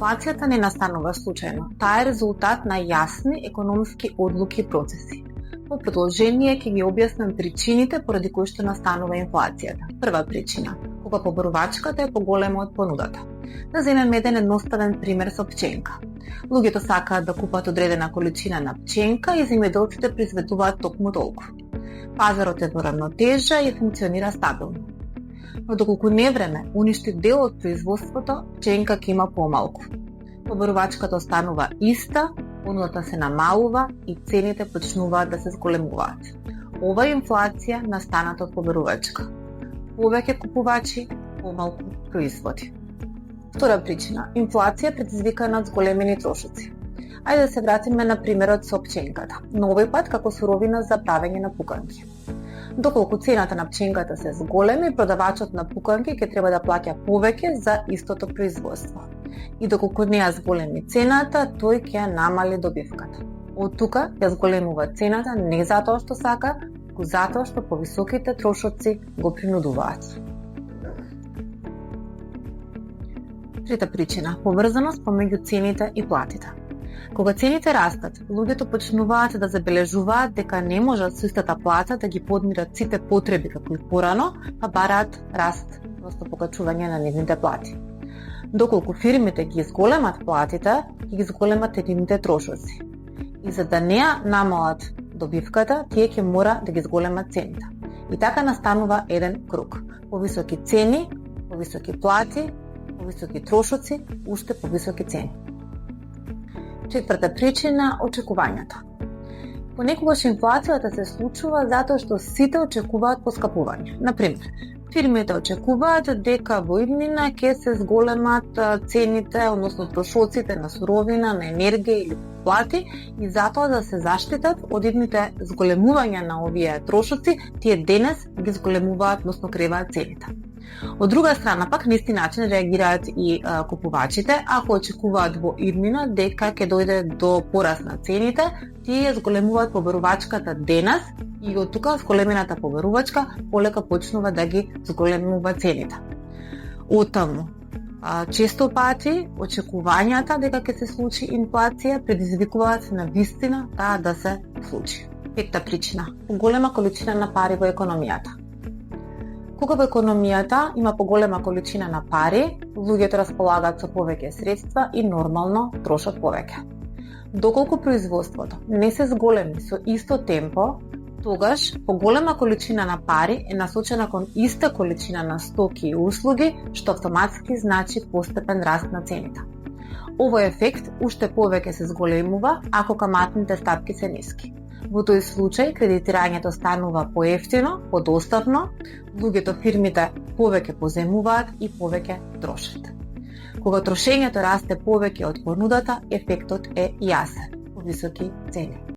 Инфлацијата не настанува случајно. Таа е резултат на јасни економски одлуки и процеси. Во продолжение ќе ги објаснам причините поради кои што настанува инфлацијата. Прва причина, кога побарувачката е поголема од понудата. Да земеме еден едноставен пример со пченка. Луѓето сакаат да купат одредена количина на пченка и земјоделците произведуваат токму толку. Пазарот е во равнотежа и функционира стабилно. Но доколку невреме уништи дел од производството, пченка ќе има помалку. Побарувачката останува иста, понудата се намалува и цените почнуваат да се зголемуваат. Ова е инфлација настаната од побарувачка. Повеќе купувачи, помалку производи. Втора причина, инфлација предизвикана од зголемени трошоци. Ајде да се вратиме на примерот со пченката, но овој пат како суровина за правење на пуканки. Доколку цената на пченката се зголеми, продавачот на пуканки ќе треба да плаќа повеќе за истото производство. И доколку не ја зголеми цената, тој ќе ја намали добивката. Од тука ја зголемува цената не затоа што сака, туку затоа што повисоките трошоци го принудуваат. Трета причина, поврзаност помеѓу цените и платите. Кога цените растат, луѓето почнуваат да забележуваат дека не можат со истата плата да ги подмират сите потреби како и порано, па бараат раст, односно покачување на нивните плати. Доколку фирмите ги зголемат платите, ги зголемат и нивните трошоци. И за да не ја намалат добивката, тие ќе мора да ги зголемат цените. И така настанува еден круг. Повисоки цени, повисоки плати, повисоки трошоци, уште повисоки цени. Четврта причина – очекувањата. Понекогаш инфлацијата се случува затоа што сите очекуваат поскапување. Например, фирмите очекуваат дека во иднина ќе се зголемат цените, односно трошоците на суровина, на енергија или плати и затоа да се заштитат од идните зголемувања на овие трошоци, тие денес ги зголемуваат, односно креваат цените. Од друга страна пак на исти начин реагираат и купувачите, ако очекуваат во иднина дека ќе дојде до пораст на цените, тие ја зголемуваат побарувачката денес и од тука зголемената побарувачка полека почнува да ги зголемува цените. Оттаму, често пати очекувањата дека ќе се случи инфлација предизвикуваат на вистина таа да се случи. Петта причина, поголема количина на пари во економијата. Кога во економијата има поголема количина на пари, луѓето располагаат со повеќе средства и нормално трошат повеќе. Доколку производството не се зголеми со исто темпо, тогаш поголема количина на пари е насочена кон иста количина на стоки и услуги, што автоматски значи постепен раст на цените. Овој ефект уште повеќе се зголемува ако каматните стапки се ниски. Во тој случај кредитирањето станува поевтино, подоставно, луѓето фирмите повеќе поземуваат и повеќе трошат. Кога трошењето расте повеќе од понудата, ефектот е јасен, повисоки цени.